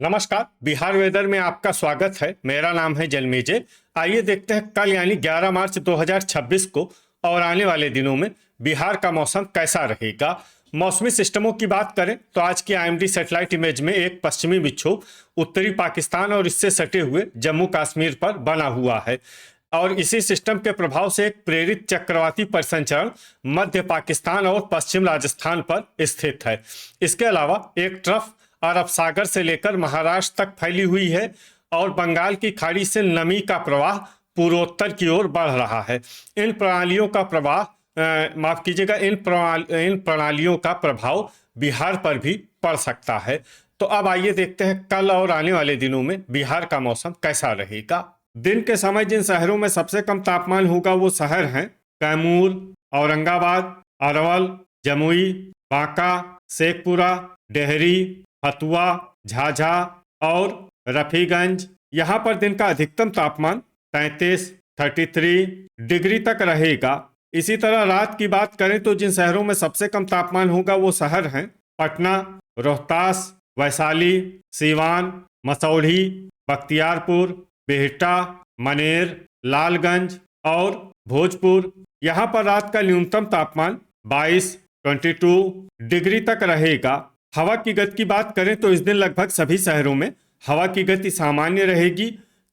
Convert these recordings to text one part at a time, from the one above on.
नमस्कार। बिहार वेदर में आपका स्वागत है। मेरा नाम है जन्मेजय। आइए देखते हैं कल यानी 11 मार्च 2026 को और आने वाले दिनों में बिहार का मौसम कैसा रहेगा। मौसमी सिस्टमों की बात करें तो आज की आईएमडी सैटेलाइट इमेज में एक पश्चिमी विक्षोभ उत्तरी पाकिस्तान और इससे सटे हुए जम्मू कश्मीर पर बना हुआ है और इसी सिस्टम के प्रभाव से एक प्रेरित चक्रवाती परिसंचरण मध्य पाकिस्तान और पश्चिम राजस्थान पर स्थित है। इसके अलावा एक ट्रफ अरब सागर से लेकर महाराष्ट्र तक फैली हुई है और बंगाल की खाड़ी से नमी का प्रवाह पूर्वोत्तर की ओर बढ़ रहा है। इन प्रणालियों का प्रवाह माफ कीजिएगा, इन प्रणालियों का प्रभाव बिहार पर भी पड़ सकता है। तो अब आइए देखते हैं कल और आने वाले दिनों में बिहार का मौसम कैसा रहेगा। दिन के समय जिन शहरों में सबसे कम तापमान होगा वो शहर हैं कैमूर, औरंगाबाद, अरवल, जमुई, बांका, शेखपुरा, डेहरी, हथुआ, झाझा और रफीगंज। यहाँ पर दिन का अधिकतम तापमान 33 डिग्री तक रहेगा। इसी तरह रात की बात करें तो जिन शहरों में सबसे कम तापमान होगा वो शहर हैं पटना, रोहतास, वैशाली, सीवान, मसौढ़ी, बख्तियारपुर, बिहटा, मनेर, लालगंज और भोजपुर। यहाँ पर रात का न्यूनतम तापमान 22 डिग्री तक रहेगा। हवा की गति की बात करें तो इस दिन लगभग सभी शहरों में हवा की गति सामान्य रहेगी।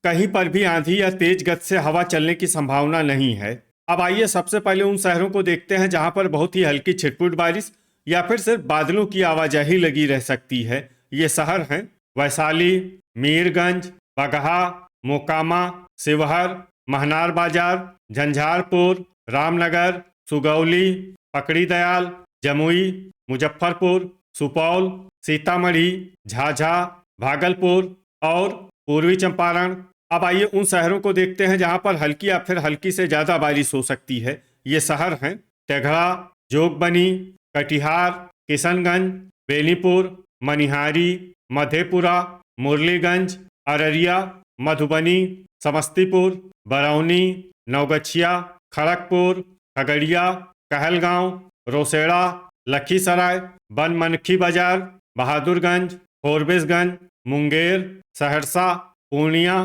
कहीं पर भी आंधी या तेज गति से हवा चलने की संभावना नहीं है। अब आइए सबसे पहले उन शहरों को देखते हैं जहां पर बहुत ही हल्की छिटपुट बारिश या फिर सिर्फ बादलों की आवाजाही लगी रह सकती है। ये शहर हैं वैशाली, मीरगंज, बगहा, मोकामा, शिवहर, महनार बाजार, झंझारपुर, रामनगर, सुगौली, पकड़ी दयाल, जमुई, मुजफ्फरपुर, सुपौल, सीतामढ़ी, झाझा, भागलपुर और पूर्वी चंपारण। अब आइए उन शहरों को देखते हैं जहां पर हल्की या फिर हल्की से ज्यादा बारिश हो सकती है। ये शहर हैं तेघड़ा, जोगबनी, कटिहार, किशनगंज, बेनीपुर, मनिहारी, मधेपुरा, मुरलीगंज, अररिया, मधुबनी, समस्तीपुर, बरौनी, नवगछिया, खड़गपुर, खगड़िया, कहलगांव, रोसड़ा, लखीसराय, बनमनखी बाजार, बहादुरगंज, फोरबिसगंज, मुंगेर, सहरसा, पूर्णिया,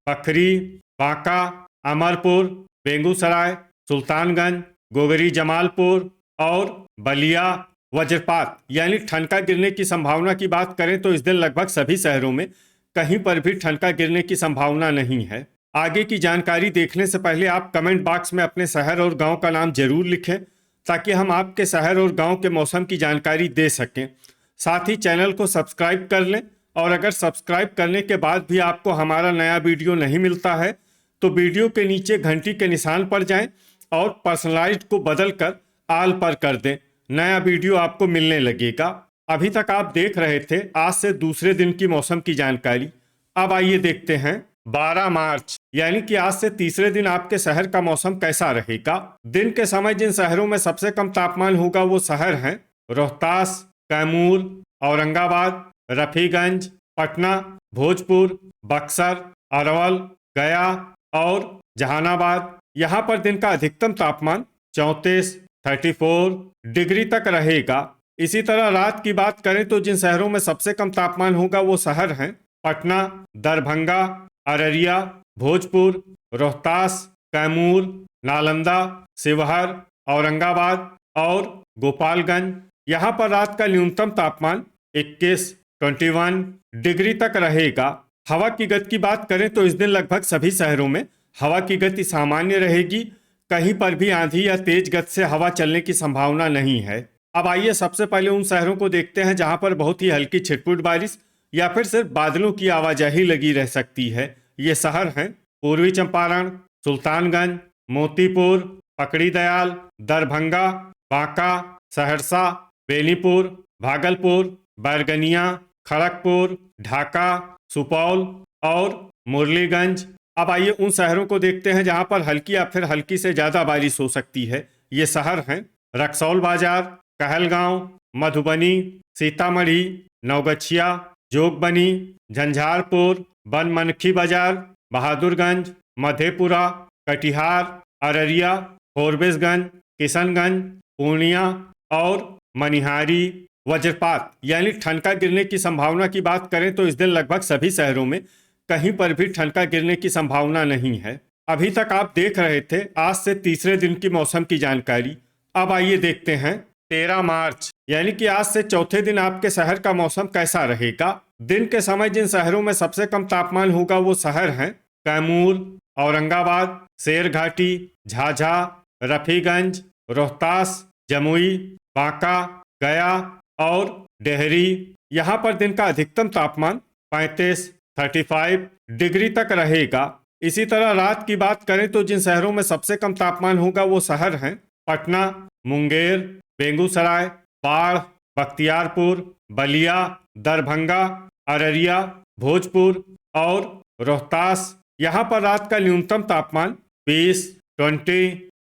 पखरी, बांका, अमरपुर, बेगूसराय, सुल्तानगंज, गोगरी जमालपुर और बलिया। वज्रपात यानी ठनका गिरने की संभावना की बात करें तो इस दिन लगभग सभी शहरों में कहीं पर भी ठनका गिरने की संभावना नहीं है। आगे की जानकारी देखने से पहले आप कमेंट बॉक्स में अपने शहर और गांव का नाम जरूर लिखें ताकि हम आपके शहर और गांव के मौसम की जानकारी दे सकें। साथ ही चैनल को सब्सक्राइब कर लें और अगर सब्सक्राइब करने के बाद भी आपको हमारा नया वीडियो नहीं मिलता है तो वीडियो के नीचे घंटी के निशान पर जाएं और पर्सनलाइज्ड को बदलकर आल पर कर दें। नया वीडियो आपको मिलने लगेगा। अभी तक आप देख रहे थे आज से दूसरे दिन की मौसम की जानकारी। अब आइए देखते हैं 12 मार्च यानी कि आज से तीसरे दिन आपके शहर का मौसम कैसा रहेगा। दिन के समय जिन शहरों में सबसे कम तापमान होगा वो शहर हैं रोहतास, कैमूर, औरंगाबाद, रफीगंज, पटना, भोजपुर, बक्सर, अरवल, गया और जहानाबाद। यहाँ पर दिन का अधिकतम तापमान 34 डिग्री तक रहेगा। इसी तरह रात की बात करें तो जिन शहरों में सबसे कम तापमान होगा वो शहर हैं पटना, दरभंगा, अररिया, भोजपुर, रोहतास, कैमूर, नालंदा, शिवहर, औरंगाबाद और गोपालगंज। यहाँ पर रात का न्यूनतम तापमान 21 डिग्री तक रहेगा। हवा की गति की बात करें तो इस दिन लगभग सभी शहरों में हवा की गति सामान्य रहेगी। कहीं पर भी आंधी या तेज गति से हवा चलने की संभावना नहीं है। अब आइए सबसे पहले उन शहरों को देखते हैं जहां पर बहुत ही हल्की छिटपुट बारिश या फिर सिर्फ बादलों की आवाजाही लगी रह सकती है। ये शहर हैं पूर्वी चंपारण, सुल्तानगंज, मोतीपुर, पकड़ी दयाल, दरभंगा, बांका, सहरसा, बेनीपुर, भागलपुर, बैरगनिया, खड़गपुर, ढाका, सुपौल और मुरलीगंज। अब आइए उन शहरों को देखते हैं जहां पर हल्की या फिर हल्की से ज्यादा बारिश हो सकती है। ये शहर हैं रक्सौल बाजार, कहलगांव, मधुबनी, सीतामढ़ी, नवगछिया, जोगबनी, झंझारपुर, बनमनखी बाजार, बहादुरगंज, मधेपुरा, कटिहार, अररिया, फोरबिसगंज, किशनगंज, पूर्णिया और मनिहारी, वज्रपात यानी ठनका गिरने की संभावना की बात करें तो इस दिन लगभग सभी शहरों में कहीं पर भी ठनका गिरने की संभावना नहीं है। अभी तक आप देख रहे थे आज से तीसरे दिन की मौसम की जानकारी। अब आइए देखते हैं 13 मार्च यानी कि आज से चौथे दिन आपके शहर का मौसम कैसा रहेगा। दिन के समय जिन शहरों में सबसे कम तापमान होगा वो शहर हैं कैमूर, औरंगाबाद, शेरघाटी, झाझा, रफीगंज, रोहतास, जमुई, बांका, गया और डेहरी। यहाँ पर दिन का अधिकतम तापमान 35 डिग्री तक रहेगा। इसी तरह रात की बात करें तो जिन शहरों में सबसे कम तापमान होगा वो शहर हैं पटना, मुंगेर, बेगूसराय, बाढ़, बख्तियारपुर, बलिया, दरभंगा, अररिया, भोजपुर और रोहतास। यहाँ पर रात का न्यूनतम तापमान 20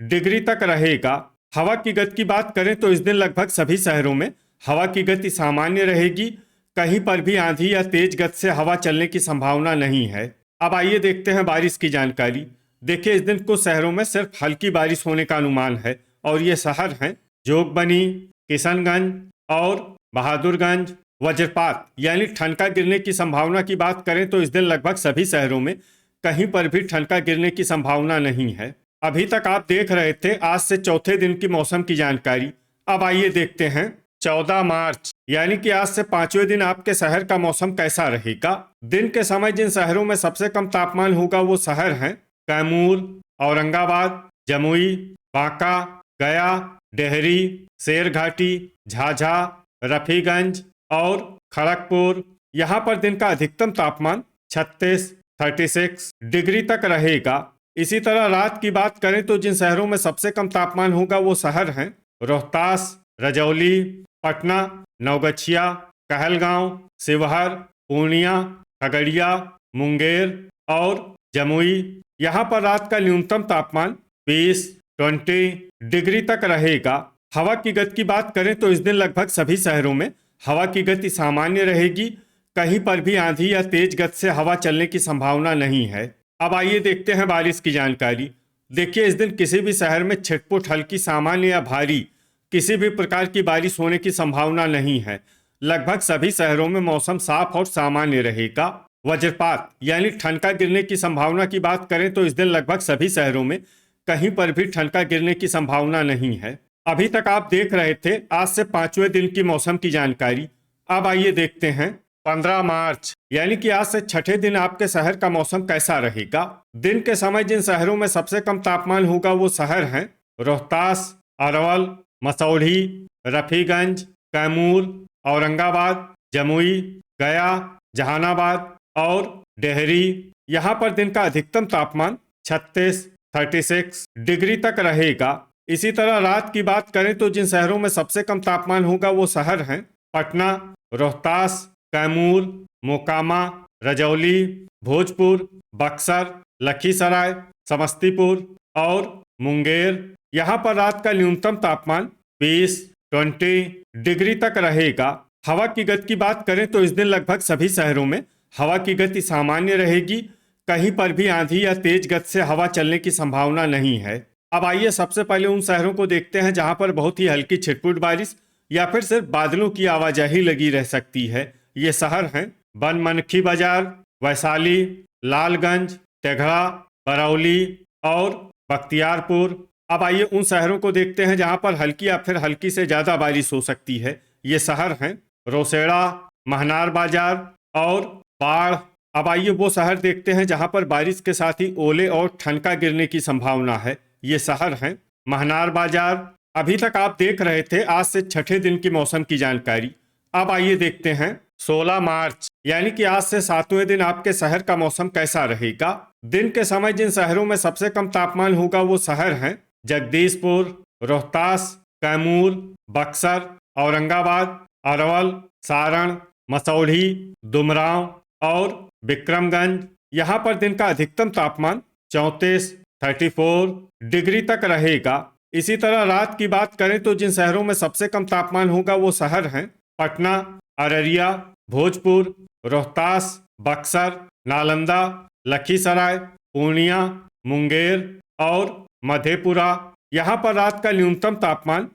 डिग्री तक रहेगा। हवा की गति की बात करें तो इस दिन लगभग सभी शहरों में हवा की गति सामान्य रहेगी। कहीं पर भी आंधी या तेज गति से हवा चलने की संभावना नहीं है। अब आइए देखते हैं बारिश की जानकारी। देखिए इस दिन कुछ शहरों में सिर्फ हल्की बारिश होने का अनुमान है और ये शहर हैं जोगबनी, किशनगंज और बहादुरगंज। वज्रपात यानी ठनका गिरने की संभावना की बात करें तो इस दिन लगभग सभी शहरों में कहीं पर भी ठनका गिरने की संभावना नहीं है। अभी तक आप देख रहे थे आज से चौथे दिन की मौसम की जानकारी। अब आइए देखते हैं 14 मार्च यानी कि आज से पांचवें दिन आपके शहर का मौसम कैसा रहेगा। दिन के समय जिन शहरों में सबसे कम तापमान होगा वो शहर हैं कैमूर, औरंगाबाद, जमुई, बांका, गया, डेहरी, शेरघाटी, झाझा, रफीगंज और खड़गपुर। यहाँ पर दिन का अधिकतम तापमान 36 डिग्री तक रहेगा। इसी तरह रात की बात करें तो जिन शहरों में सबसे कम तापमान होगा वो शहर हैं रोहतास, रजौली, पटना, नवगछिया, कहलगांव, शिवहर, पूर्णिया, खगड़िया, मुंगेर और जमुई। यहाँ पर रात का न्यूनतम तापमान 20 डिग्री तक रहेगा। हवा की गति की बात करें तो इस दिन लगभग सभी शहरों में हवा की गति सामान्य रहेगी। कहीं पर भी आंधी या तेज गति से हवा चलने की संभावना नहीं है। अब आइए देखते हैं बारिश की जानकारी। देखिए इस दिन किसी भी शहर में छिटपुट हल्की, सामान्य या भारी किसी भी प्रकार की बारिश होने की संभावना नहीं है। लगभग सभी शहरों में मौसम साफ और सामान्य रहेगा। वज्रपात यानी ठनका गिरने की संभावना की बात करें तो इस दिन लगभग सभी शहरों में कहीं पर भी ठनका गिरने की संभावना नहीं है। अभी तक आप देख रहे थे आज से पांचवें दिन की मौसम की जानकारी। अब आइए देखते हैं 15 मार्च यानी कि आज से छठे दिन आपके शहर का मौसम कैसा रहेगा। दिन के समय जिन शहरों में सबसे कम तापमान होगा वो शहर हैं रोहतास, अरवल, मसौढ़ी, रफीगंज, कैमूर, औरंगाबाद, जमुई, गया, जहानाबाद और डेहरी। यहाँ पर दिन का अधिकतम तापमान 36 डिग्री तक रहेगा। इसी तरह रात की बात करें तो जिन शहरों में सबसे कम तापमान होगा वो शहर हैं पटना, रोहतास, कैमूर, मोकामा, रजौली, भोजपुर, बक्सर, लखीसराय, समस्तीपुर और मुंगेर। यहाँ पर रात का न्यूनतम तापमान 20 डिग्री तक रहेगा। हवा की गति की बात करें तो इस दिन लगभग सभी शहरों में हवा की गति सामान्य रहेगी। कहीं पर भी आंधी या तेज गति से हवा चलने की संभावना नहीं है। अब आइए सबसे पहले उन शहरों को देखते हैं जहां पर बहुत ही हल्की छिटपुट बारिश या फिर सिर्फ बादलों की आवाजाही लगी रह सकती है। ये शहर हैं बनमनखी बाजार, वैशाली, लालगंज, तेघड़ा, बरौली और बख्तियारपुर। अब आइए उन शहरों को देखते हैं जहां पर हल्की या फिर हल्की से ज़्यादा बारिश हो सकती है। ये शहर हैं रोसेड़ा, महनार बाजार और बाढ़। अब आइए वो शहर देखते हैं जहां पर बारिश के साथ ही ओले और ठनका गिरने की संभावना है। ये शहर हैं महनार बाजार। अभी तक आप देख रहे थे आज से छठे दिन की मौसम की जानकारी। अब आइए देखते हैं 16 मार्च यानी कि आज से सातवें दिन आपके शहर का मौसम कैसा रहेगा। दिन के समय जिन शहरों में सबसे कम तापमान होगा वो शहर हैं जगदीशपुर, रोहतास, कैमूर, बक्सर, औरंगाबाद, अरवल, सारण, मसौढ़ी, दुमराव और विक्रमगंज। यहाँ पर दिन का अधिकतम तापमान 34 डिग्री तक रहेगा। इसी तरह रात की बात करें तो जिन शहरों में सबसे कम तापमान होगा वो शहर हैं पटना, अररिया, भोजपुर, रोहतास, बक्सर, नालंदा, लखीसराय, पूर्णिया, मुंगेर और मधेपुरा। यहाँ पर रात का न्यूनतम तापमान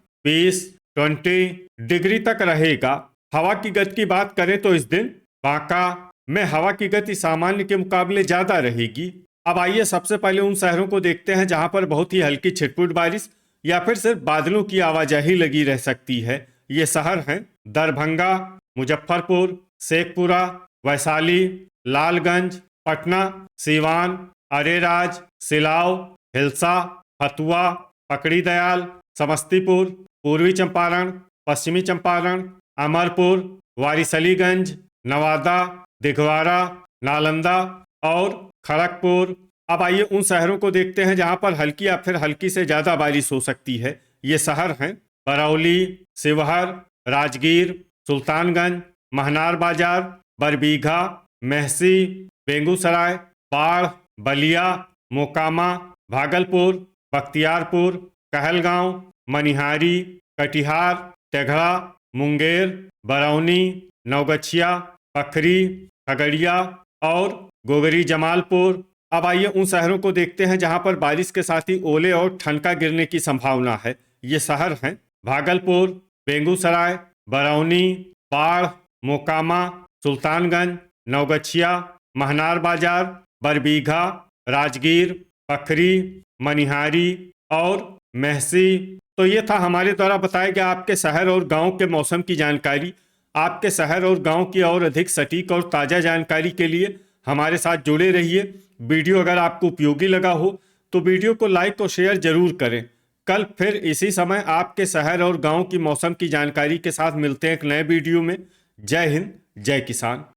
20 डिग्री तक रहेगा। हवा की गति की बात करें तो इस दिन बांका में हवा की गति सामान्य के मुकाबले ज्यादा रहेगी। अब आइए सबसे पहले उन शहरों को देखते हैं जहां पर बहुत ही हल्की छिटपुट बारिश या फिर सिर्फ बादलों की आवाजाही लगी रह सकती है। ये शहर हैं दरभंगा, मुजफ्फरपुर, शेखपुरा, वैशाली, लालगंज, पटना, सीवान, अरेराज, सिलाव, हिलसा, फतुआ, पकड़ी दयाल, समस्तीपुर, पूर्वी चंपारण, पश्चिमी चंपारण, अमरपुर, वारिसलीगंज, नवादा, दिघवारा, नालंदा और खड़गपुर। अब आइए उन शहरों को देखते हैं जहां पर हल्की या फिर हल्की से ज्यादा बारिश हो सकती है। ये शहर हैं बरौली, शिवहर, राजगीर, सुल्तानगंज, महनार बाजार, बरबीघा, मेहसी, बेगूसराय, बाढ़, बलिया, मोकामा, भागलपुर, बख्तियारपुर, कहलगांव, मनिहारी, कटिहार, तेघड़ा, मुंगेर, बरौनी, नवगछिया, पखरी, खगड़िया और गोगरी जमालपुर। अब आइए उन शहरों को देखते हैं जहां पर बारिश के साथ ही ओले और ठनका गिरने की संभावना है। ये शहर हैं भागलपुर, बेगूसराय, बरौनी, बाढ़, मोकामा, सुल्तानगंज, नवगछिया, महनार बाजार, बरबीघा, राजगीर, पखरी, मनिहारी और मेहसी। तो ये था हमारे द्वारा बताया गया आपके शहर और गांव के मौसम की जानकारी। आपके शहर और गांव की और अधिक सटीक और ताज़ा जानकारी के लिए हमारे साथ जुड़े रहिए। वीडियो अगर आपको उपयोगी लगा हो तो वीडियो को लाइक और शेयर जरूर करें। कल फिर इसी समय आपके शहर और गांव की मौसम की जानकारी के साथ मिलते हैं एक नए वीडियो में। जय हिंद, जय किसान।